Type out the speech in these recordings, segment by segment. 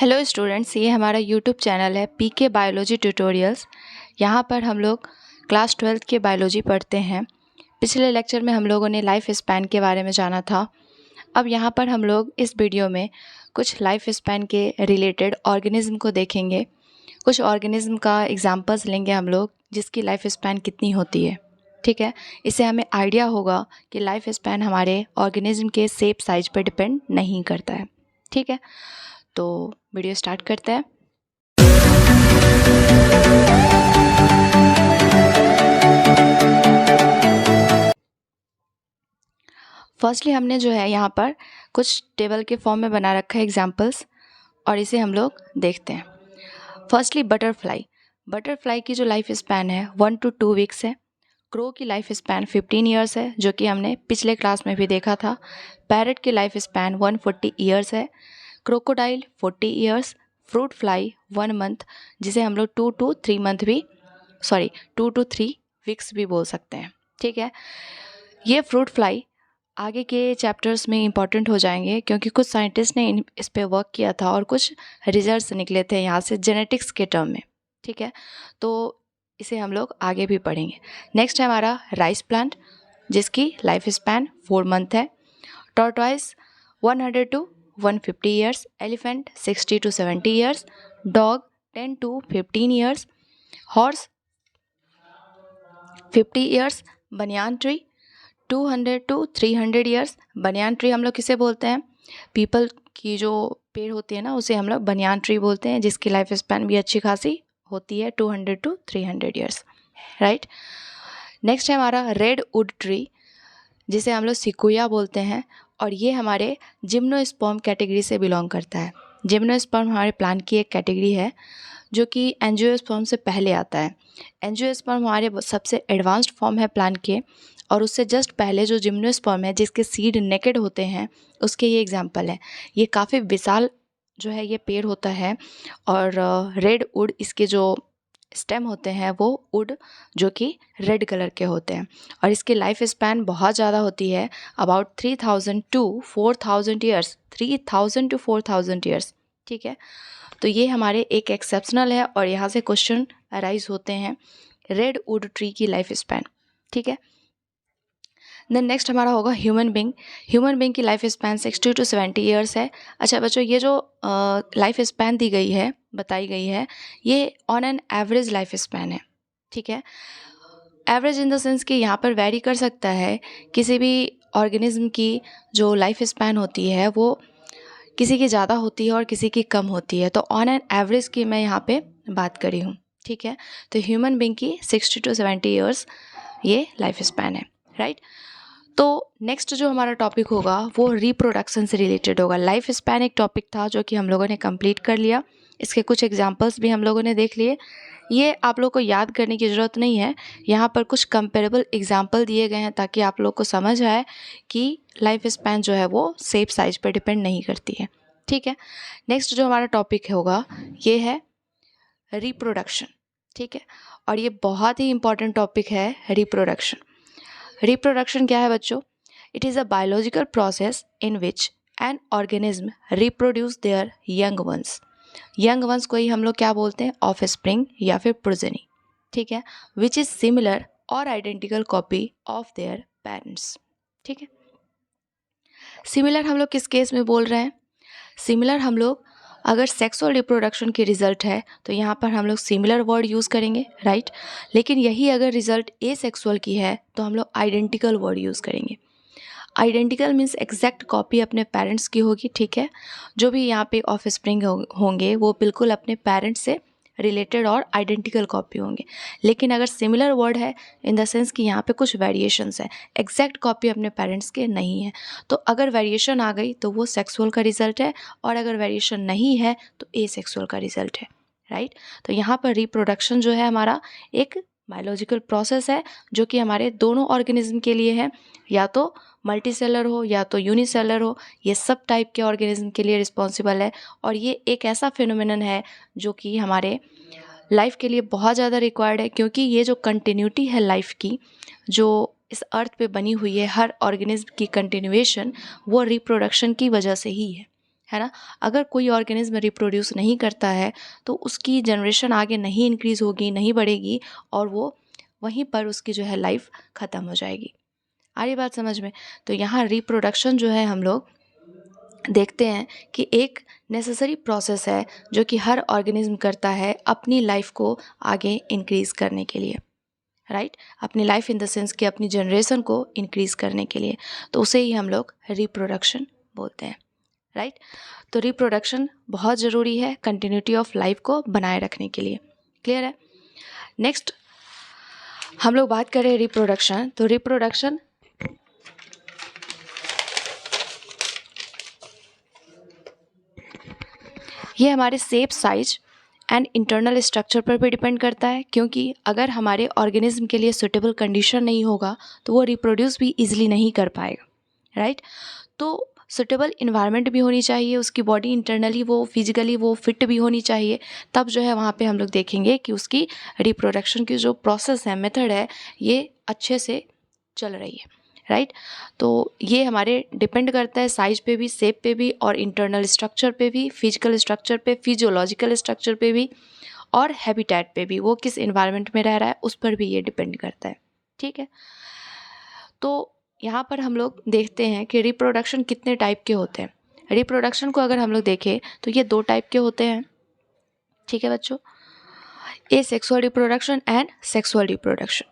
Hello students, ये हमारा YouTube channel है पीके बायोलॉजी ट्यूटोरियल्स। यहाँ पर हम लोग क्लास 12th के बायोलॉजी पढ़ते हैं। पिछले लेक्चर में हम लोगों ने लाइफ स्पैन के बारे में जाना था। अब यहाँ पर हम लोग इस वीडियो में कुछ लाइफ स्पैन के रिलेटेड ऑर्गेनिज्म को देखेंगे। कुछ ऑर्गेनिज्म का एग्जांपल्स लेंगे हम लोग जिसकी लाइफ स्पैन कितनी होती है। ठीक है, इससे हमें आइडिया होगा कि लाइफ स्पैन हमारे ऑर्गेनिज्म के शेप साइज पर डिपेंड नहीं करता है। ठीक है, तो वीडियो स्टार्ट करते हैं। फर्स्टली हमने जो है यहाँ पर कुछ टेबल के फॉर्म में बना रखा है एग्जांपल्स, और इसे हम लोग देखते हैं। फर्स्टली बटरफ्लाई की जो लाइफ स्पैन है 1 to 2 वीक्स है। क्रो की लाइफ स्पैन 15 ईयर्स है, जो कि हमने पिछले क्लास में भी देखा था। पैरट की लाइफ स्पैन 140 ईयर्स है। Crocodile 40 years. Fruit fly 1 month, जिसे हम लोग 2 to 3 वीक्स भी बोल सकते हैं। ठीक है, ये फ्रूट फ्लाई आगे के चैप्टर्स में इंपॉर्टेंट हो जाएंगे, क्योंकि कुछ साइंटिस्ट ने इस पे वर्क किया था और कुछ रिजल्ट्स निकले थे यहाँ से जेनेटिक्स के टर्म में। ठीक है, तो इसे हम लोग आगे भी पढ़ेंगे। नेक्स्ट है हमारा राइस प्लांट, जिसकी लाइफ स्पैन 4 मंथ है। Tortoise 100 to 150 years. Elephant 60 to 70 years. Dog 10 to 15 years. Horse 50 years. Banyan tree 200 to 300 years. Banyan tree हम लोग किसे बोलते हैं? पीपल की जो पेड़ होती है ना, उसे हम लोग बनियान ट्री बोलते हैं, जिसकी लाइफ स्पैन भी अच्छी खासी होती है 200 to 300 ईयर्स। राइट, नेक्स्ट है हमारा रेड वुड ट्री, जिसे हम लोग सिकुया बोलते हैं, और ये हमारे जिम्नोस्पर्म कैटेगरी से बिलोंग करता है। जिम्नोस्पर्म हमारे प्लांट की एक कैटेगरी है जो कि एंजियोस्पर्म से पहले आता है। एंजियोस्पर्म हमारे सबसे एडवांस्ड फॉर्म है प्लांट के, और उससे जस्ट पहले जो जिम्नोस्पर्म है, जिसके सीड नेकेड होते हैं, उसके ये एग्जाम्पल है। ये काफ़ी विशाल जो है ये पेड़ होता है, और रेड वुड इसके जो स्टेम होते हैं वो वुड जो कि रेड कलर के होते हैं, और इसकी लाइफ स्पैन बहुत ज़्यादा होती है, about 3000 to 4000 years. 3000 to 4000 years. ठीक है, तो ये हमारे एक एक्सेप्शनल है, और यहाँ से क्वेश्चन अराइज होते हैं रेड वुड ट्री की लाइफ स्पैन। ठीक है, देन नेक्स्ट हमारा होगा ह्यूमन बीइंग की लाइफ स्पैन 60 to 70 ईयर्स है। अच्छा बच्चों, ये जो लाइफ स्पैन दी गई है, बताई गई है, ये on an average life span है। ठीक है, एवरेज इन द सेंस कि यहाँ पर वैरी कर सकता है। किसी भी ऑर्गेनिज्म की जो लाइफ स्पैन होती है वो किसी की ज़्यादा होती है और किसी की कम होती है, तो ऑन एन एवरेज की मैं यहाँ पे बात करी हूँ। ठीक है, तो ह्यूमन बीइंग की 60 to 70 ईयर्स ये लाइफ स्पैन है। राइट, तो नेक्स्ट जो हमारा टॉपिक होगा वो रिप्रोडक्शन से रिलेटेड होगा। लाइफ स्पैन एक टॉपिक था जो कि हम लोगों ने कंप्लीट कर लिया। इसके कुछ एग्जांपल्स भी हम लोगों ने देख लिए। ये आप लोग को याद करने की ज़रूरत नहीं है, यहाँ पर कुछ कंपेरेबल एग्जांपल दिए गए हैं ताकि आप लोग को समझ आए कि लाइफ स्पैन जो है वो शेप साइज पर डिपेंड नहीं करती है। ठीक है, नेक्स्ट जो हमारा टॉपिक होगा ये है रिप्रोडक्शन। ठीक है, और ये बहुत ही इंपॉर्टेंट टॉपिक है रिप्रोडक्शन। रिप्रोडक्शन क्या है बच्चों? It is a biological process in which an organism reproduce there young ones. Young ones को ही हम लोग क्या बोलते हैं? ऑफ स्प्रिंग या फिर प्रोजेनी। ठीक है, विच इज़ सिमिलर और identical copy of their parents. ठीक है, सिमिलर हम लोग किस केस में बोल रहे हैं? सिमिलर हम लोग अगर सेक्सुअल रिप्रोडक्शन की रिजल्ट है तो यहाँ पर हम लोग सिमिलर वर्ड यूज़ करेंगे। राइट, लेकिन यही अगर रिजल्ट ए सेक्सुअल की है तो हम लोग आइडेंटिकल वर्ड यूज़ करेंगे। आइडेंटिकल मीन्स एग्जैक्ट कॉपी अपने पेरेंट्स की होगी। ठीक है, जो भी यहाँ पे ऑफ स्प्रिंग होंगे वो बिल्कुल अपने पेरेंट्स से रिलेटेड और आइडेंटिकल कॉपी होंगे। लेकिन अगर सिमिलर वर्ड है इन द सेंस कि यहाँ पे कुछ वेरिएशंस है, एग्जैक्ट कॉपी अपने पेरेंट्स के नहीं है, तो अगर वेरिएशन आ गई तो वो सेक्सुअल का रिजल्ट है, और अगर वेरिएशन नहीं है तो ए सेक्सुअल का रिजल्ट है। राइट, तो यहाँ पर रिप्रोडक्शन जो है हमारा एक बायोलॉजिकल प्रोसेस है जो कि हमारे दोनों ऑर्गेनिज्म के लिए है, या तो मल्टीसेलर हो या तो यूनिसेलर हो, ये सब टाइप के ऑर्गेनिज्म के लिए रिस्पॉन्सिबल है। और ये एक ऐसा फिनोमिनन है जो कि हमारे लाइफ के लिए बहुत ज़्यादा रिक्वायर्ड है, क्योंकि ये जो कंटिन्यूटी है लाइफ की, जो इस अर्थ पे बनी हुई है, हर ऑर्गेनिज्म की कंटिन्यूएशन वो रिप्रोडक्शन की वजह से ही है। है ना। अगर कोई ऑर्गेनिज्म रिप्रोड्यूस नहीं करता है तो उसकी जनरेशन आगे नहीं इंक्रीज़ होगी, नहीं बढ़ेगी, और वो वहीं पर उसकी जो है लाइफ ख़त्म हो जाएगी। आ रही बात समझ में। तो यहाँ रिप्रोडक्शन जो है हम लोग देखते हैं कि एक नेसेसरी प्रोसेस है जो कि हर ऑर्गेनिज्म करता है अपनी लाइफ को आगे इंक्रीज़ करने के लिए, राइट। अपनी लाइफ इन द सेंस कि अपनी जनरेशन को इंक्रीज़ करने के लिए, तो उसे ही हम लोग रिप्रोडक्शन बोलते हैं, राइट। तो रिप्रोडक्शन बहुत ज़रूरी है कंटिन्यूटी ऑफ लाइफ को बनाए रखने के लिए। क्लियर है। नेक्स्ट हम लोग बात करें रिप्रोडक्शन। तो रिप्रोडक्शन ये हमारे shape, size and internal structure पर भी डिपेंड करता है, क्योंकि अगर हमारे ऑर्गेनिज्म के लिए सुटेबल कंडीशन नहीं होगा तो वो रिप्रोड्यूस भी इजीली नहीं कर पाएगा, राइट। तो सुटेबल इन्वायरमेंट भी होनी चाहिए, उसकी बॉडी इंटरनली वो फिजिकली वो फिट भी होनी चाहिए, तब जो है वहाँ पे हम लोग देखेंगे कि उसकी रिप्रोडक्शन की जो प्रोसेस है, मेथड है, ये अच्छे से चल रही है, राइट। तो ये हमारे डिपेंड करता है साइज पे भी, शेप पे भी, और इंटरनल स्ट्रक्चर पे भी, फिजिकल स्ट्रक्चर पे, फिजियोलॉजिकल स्ट्रक्चर पे भी, और हैबिटेट पे भी, वो किस इन्वायरमेंट में रह रहा है उस पर भी ये डिपेंड करता है, ठीक है। तो यहाँ पर हम लोग देखते हैं कि रिप्रोडक्शन कितने टाइप के होते हैं। रिप्रोडक्शन को अगर हम लोग देखें तो ये 2 टाइप के होते हैं, ठीक है बच्चों। Asexual reproduction and sexual reproduction.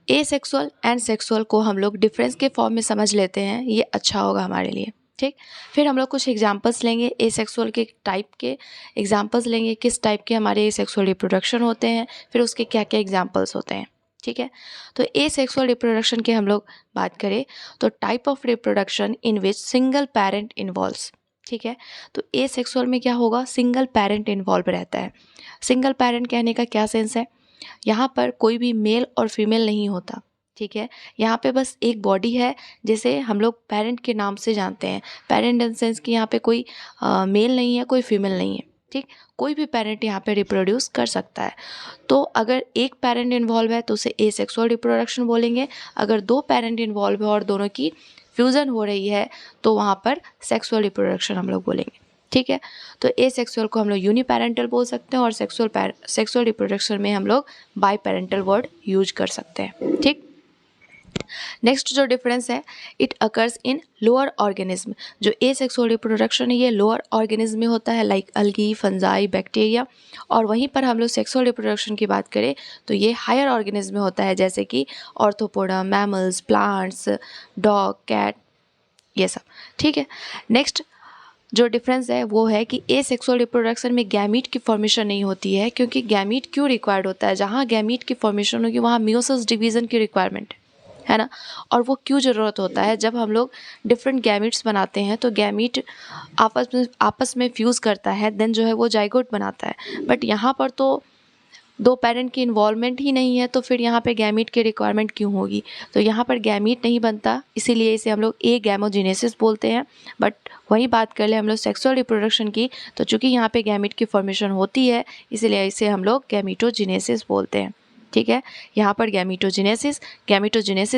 Asexual and sexual को हम लोग डिफरेंस के फॉर्म में समझ लेते हैं, ये अच्छा होगा हमारे लिए, ठीक। फिर हम लोग कुछ एग्जांपल्स लेंगे एसेक्सुअल के टाइप के, एग्जांपल्स लेंगे किस टाइप के हमारे एसेक्सुअल रिप्रोडक्शन होते हैं, फिर उसके क्या क्या एग्जांपल्स होते हैं, ठीक है। तो एसेक्सुअल रिप्रोडक्शन की हम लोग बात करें तो type of reproduction in which single parent involves, ठीक है। तो एसेक्सुअल में क्या होगा, सिंगल पेरेंट इन्वॉल्व रहता है। सिंगल पेरेंट कहने का क्या सेंस है, यहाँ पर कोई भी मेल और फीमेल नहीं होता, ठीक है। यहाँ पे बस एक बॉडी है जिसे हम लोग पेरेंट के नाम से जानते हैं। पेरेंट इन सेंस कि यहाँ पे कोई मेल नहीं है, कोई फीमेल नहीं है, ठीक। कोई भी पेरेंट यहाँ पे रिप्रोड्यूस कर सकता है। तो अगर एक पेरेंट इन्वॉल्व है तो उसे एसेक्सुअल रिप्रोडक्शन बोलेंगे। अगर 2 पेरेंट इन्वॉल्व है और दोनों की फ्यूज़न हो रही है तो वहाँ पर सेक्सुअल रिप्रोडक्शन हम लोग बोलेंगे, ठीक है। तो एसेक्सुअल को हम लोग यूनिपेरेंटल बोल सकते हैं, और सेक्सुअल रिप्रोडक्शन में हम लोग बाई पेरेंटल वर्ड यूज कर सकते हैं, ठीक। नेक्स्ट जो डिफरेंस है, it occurs in lower organism. जो एसेक्सुअल रिप्रोडक्शन है ये लोअर ऑर्गेनिज्म में होता है, लाइक अलगी, फंजाई, बैक्टीरिया। और वहीं पर हम लोग सेक्सुअल रिप्रोडक्शन की बात करें तो ये हायर ऑर्गेनिज्म में होता है, जैसे कि arthropoda, mammals, plants, dog, cat, ये सब, ठीक है। नेक्स्ट जो डिफरेंस है वो है कि एसेक्सुअल रिप्रोडक्शन में गैमीट की फॉर्मेशन नहीं होती है, क्योंकि गैमीट क्यों रिक्वायर्ड होता है, जहाँ गैमीट की फॉर्मेशन होगी वहाँ मियोसिस डिवीज़न की रिक्वायरमेंट है ना। और वो क्यों ज़रूरत होता है, जब हम लोग डिफरेंट गैमीट्स बनाते हैं तो गैमीट आपस में फ्यूज़ करता है, देन जो है वो जाइगोट बनाता है। बट यहाँ पर तो 2 पेरेंट की इन्वॉल्वमेंट ही नहीं है, तो फिर यहाँ पे गैमीट की रिक्वायरमेंट क्यों होगी। तो यहाँ पर गैमीट नहीं बनता, इसीलिए इसे हम लोग गैमोजेनेसिस बोलते हैं। बट वही बात कर ले हम लोग सेक्सुअल रिप्रोडक्शन की, तो चूँकि यहाँ पे गैमीट की फॉर्मेशन होती है इसीलिए इसे हम लोग गैमीटोजेनेसिस बोलते हैं, ठीक है। यहाँ पर गैमीटोजेनेसिस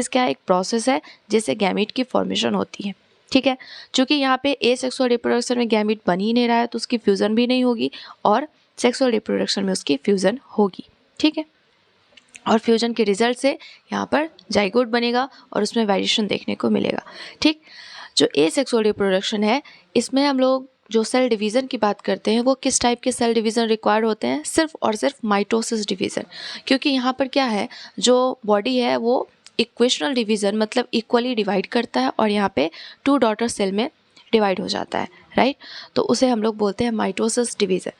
क्या है, एक प्रोसेस है जिससे गैमीट की फॉर्मेशन होती है, ठीक है। चूँकि यहाँ पे एसेक्सुअल रिप्रोडक्शन में गैमीट बन ही नहीं रहा है तो उसकी फ्यूज़न भी नहीं होगी, और सेक्सुअल रिप्रोडक्शन में उसकी फ्यूज़न होगी, ठीक है। और फ्यूजन के रिजल्ट से यहाँ पर जाइगोट बनेगा और उसमें वेरिएशन देखने को मिलेगा, ठीक। जो एसेक्सुअल रिप्रोडक्शन है इसमें हम लोग जो सेल डिवीज़न की बात करते हैं वो किस टाइप के सेल डिवीज़न रिक्वायर्ड होते हैं, सिर्फ और सिर्फ माइटोसिस डिवीज़न। क्योंकि यहाँ पर क्या है, जो बॉडी है वो इक्वेशनल डिवीज़न मतलब इक्वली डिवाइड करता है, और यहाँ पे 2 डॉटर सेल में डिवाइड हो जाता है, राइट। तो उसे हम लोग बोलते हैं माइटोसिस डिवीज़न।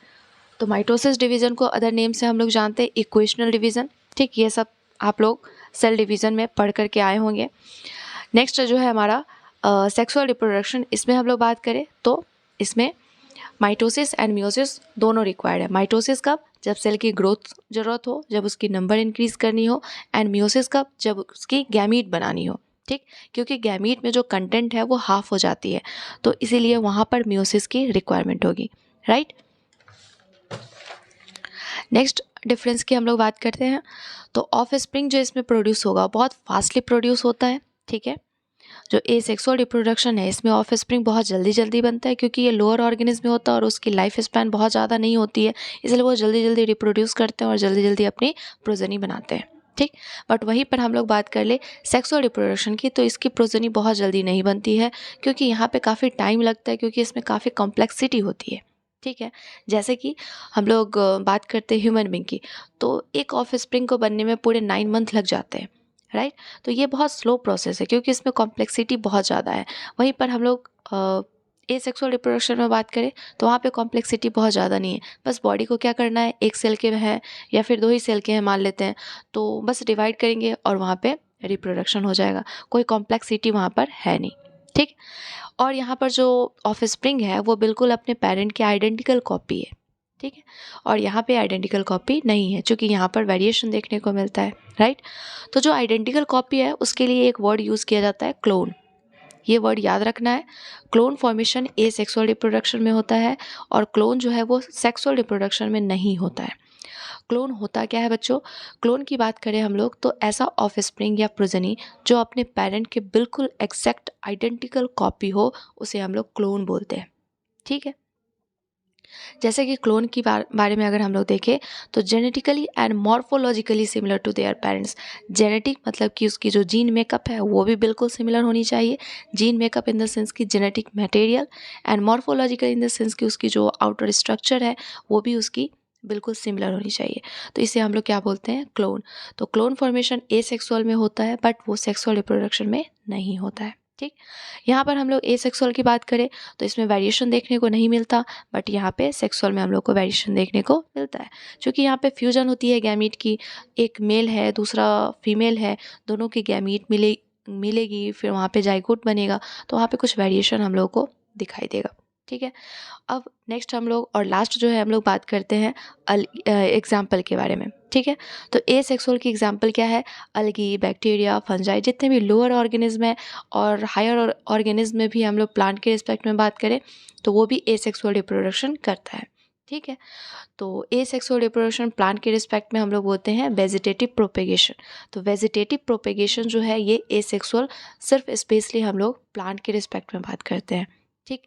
तो माइटोसिस डिवीज़न को अदर नेम से हम लोग जानते हैं इक्वेशनल डिवीज़न, ठीक। ये सब आप लोग सेल डिवीज़न में पढ़ करके आए होंगे। नेक्स्ट जो है हमारा सेक्सुअल रिप्रोडक्शन, इसमें हम लोग बात करें तो इसमें माइटोसिस एंड मियोसिस दोनों रिक्वायर्ड है। माइटोसिस कब, जब सेल की ग्रोथ ज़रूरत हो, जब उसकी नंबर इंक्रीज़ करनी हो, एंड मियोसिस कब, जब उसकी गैमीट बनानी हो, ठीक। क्योंकि गैमीट में जो कंटेंट है वो हाफ हो जाती है, तो इसीलिए वहाँ पर मियोसिस की रिक्वायरमेंट होगी, राइट। नेक्स्ट डिफरेंस की हम लोग बात करते हैं तो ऑफ स्प्रिंग जो इसमें प्रोड्यूस होगा बहुत फास्टली प्रोड्यूस होता है, ठीक है। जो एसेक्सुअल रिप्रोडक्शन है इसमें ऑफस्प्रिंग बहुत जल्दी जल्दी बनता है, क्योंकि ये लोअर ऑर्गेनिज्म में होता है और उसकी लाइफ स्पैन बहुत ज़्यादा नहीं होती है, इसलिए वो जल्दी जल्दी रिप्रोड्यूस करते हैं और जल्दी जल्दी अपनी प्रोजनी बनाते हैं। ठीक, बट वहीं पर हम लोग बात कर ले सेक्सुअल रिप्रोडक्शन की, तो इसकी प्रोजनी बहुत जल्दी नहीं बनती है, क्योंकि यहाँ पे काफ़ी टाइम लगता है, क्योंकि इसमें काफ़ी कॉम्प्लेक्सिटी होती है। ठीक है, जैसे कि हम लोग बात करते हैं ह्यूमन बींग की, तो एक ऑफस्प्रिंग को बनने में पूरे 9 मंथ लग जाते हैं, राइट। तो ये बहुत स्लो प्रोसेस है, क्योंकि इसमें कॉम्प्लेक्सिटी बहुत ज़्यादा है। वहीं पर हम लोग एसेक्सुअल रिप्रोडक्शन में बात करें तो वहाँ पे कॉम्प्लेक्सिटी बहुत ज़्यादा नहीं है, बस बॉडी को क्या करना है, एक सेल के है या फिर 2 ही सेल के हैं मान लेते हैं, तो बस डिवाइड करेंगे और वहाँ पे रिप्रोडक्शन हो जाएगा, कोई कॉम्प्लेक्सिटी वहाँ पर है नहीं। ठीक, और यहाँ पर जो ऑफस्प्रिंग है वो बिल्कुल अपने पेरेंट के आइडेंटिकल कॉपी है। ठीक है, और यहाँ पे आइडेंटिकल कॉपी नहीं है, क्योंकि यहाँ पर वेरिएशन देखने को मिलता है, राइट। तो जो आइडेंटिकल कॉपी है उसके लिए एक वर्ड यूज़ किया जाता है, क्लोन। ये वर्ड याद रखना है। क्लोन फॉर्मेशन एसेक्सुअल रिप्रोडक्शन में होता है और क्लोन जो है वो सेक्सुअल रिप्रोडक्शन में नहीं होता है। क्लोन होता क्या है बच्चों, क्लोन की बात करें हम लोग तो ऐसा ऑफस्प्रिंग या प्रोजनी जो अपने पेरेंट के बिल्कुल एग्जैक्ट आइडेंटिकल कॉपी हो, उसे हम लोग क्लोन बोलते हैं। ठीक है, जैसे कि क्लोन की बारे में अगर हम लोग देखें तो genetically and morphologically similar to their parents. Genetic मतलब कि उसकी जो जीन मेकअप है वो भी बिल्कुल सिमिलर होनी चाहिए। Gene makeup in the sense की genetic material, and morphological in the sense की उसकी जो आउटर स्ट्रक्चर है वो भी उसकी बिल्कुल सिमिलर होनी चाहिए। तो इसे हम लोग क्या बोलते हैं, क्लोन। तो क्लोन फॉर्मेशन एसेक्सुअल में होता है, बट वो सेक्सुअल रिप्रोडक्शन में नहीं होता है। ठीक, यहाँ पर हम लोग एसेक्सुअल की बात करें तो इसमें वेरिएशन देखने को नहीं मिलता, बट यहाँ पे सेक्सुअल में हम लोग को वेरिएशन देखने को मिलता है, क्योंकि यहाँ पे फ्यूजन होती है गैमीट की, एक मेल है दूसरा फीमेल है, दोनों की गैमीट मिलेगी, फिर वहाँ पे जाइगोट बनेगा, तो वहाँ पे कुछ वेरिएशन हम लोग को दिखाई देगा। ठीक है, अब नेक्स्ट हम लोग और लास्ट जो है हम लोग बात करते हैं एग्जाम्पल के बारे में। ठीक है, तो एसेक्सुअल की एग्जाम्पल क्या है, अलगी, बैक्टीरिया, फंजाई, जितने भी लोअर ऑर्गेनिज्म है, और हायर ऑर्गेनिज्म में भी हम लोग प्लांट के रिस्पेक्ट में बात करें तो वो भी एसेक्सुअल रिप्रोडक्शन करता है। ठीक है, तो एसेक्सुअल रिप्रोडक्शन प्लांट के रिस्पेक्ट में हम लोग बोलते हैं वेजिटेटिव प्रोपेगेशन। तो वेजिटेटिव प्रोपेगेशन जो है ये एसेक्सुअल सिर्फ स्पेशली हम लोग प्लांट के रिस्पेक्ट में बात करते हैं। ठीक,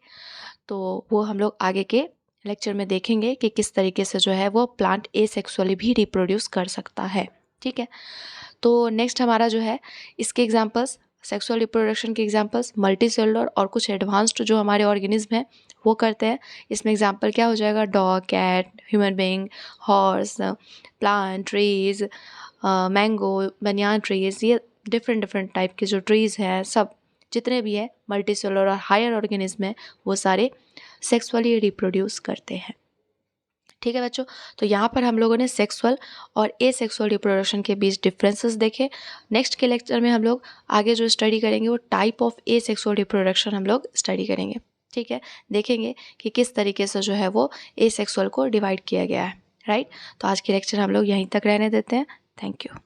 तो वो हम लोग आगे के लेक्चर में देखेंगे कि किस तरीके से जो है वो प्लांट एसेक्सुअली भी रिप्रोड्यूस कर सकता है। ठीक है, तो नेक्स्ट हमारा जो है इसके एग्जांपल्स, सेक्सुअल रिप्रोडक्शन के एग्जांपल्स मल्टी सेलुलर और कुछ एडवांस्ड जो हमारे ऑर्गेनिज्म हैं वो करते हैं। इसमें एग्जांपल क्या हो जाएगा, dog, cat, human being, horse, plant, trees, mango, banyan trees, ये डिफरेंट टाइप के जो ट्रीज़ हैं सब जितने भी है मल्टी सेलुलर और हायर ऑर्गेनिज्म है वो सारे सेक्सुअली रिप्रोड्यूस करते हैं। ठीक है बच्चों, तो यहाँ पर हम लोगों ने सेक्सुअल और एसेक्सुअल रिप्रोडक्शन के बीच डिफरेंसेस देखे। नेक्स्ट के लेक्चर में हम लोग आगे जो स्टडी करेंगे वो टाइप ऑफ एसेक्सुअल रिप्रोडक्शन हम लोग स्टडी करेंगे। ठीक है, देखेंगे कि किस तरीके से जो है वो एसेक्सुअल को डिवाइड किया गया है, राइट। तो आज के लेक्चर हम लोग यहीं तक रहने देते हैं। Thank you.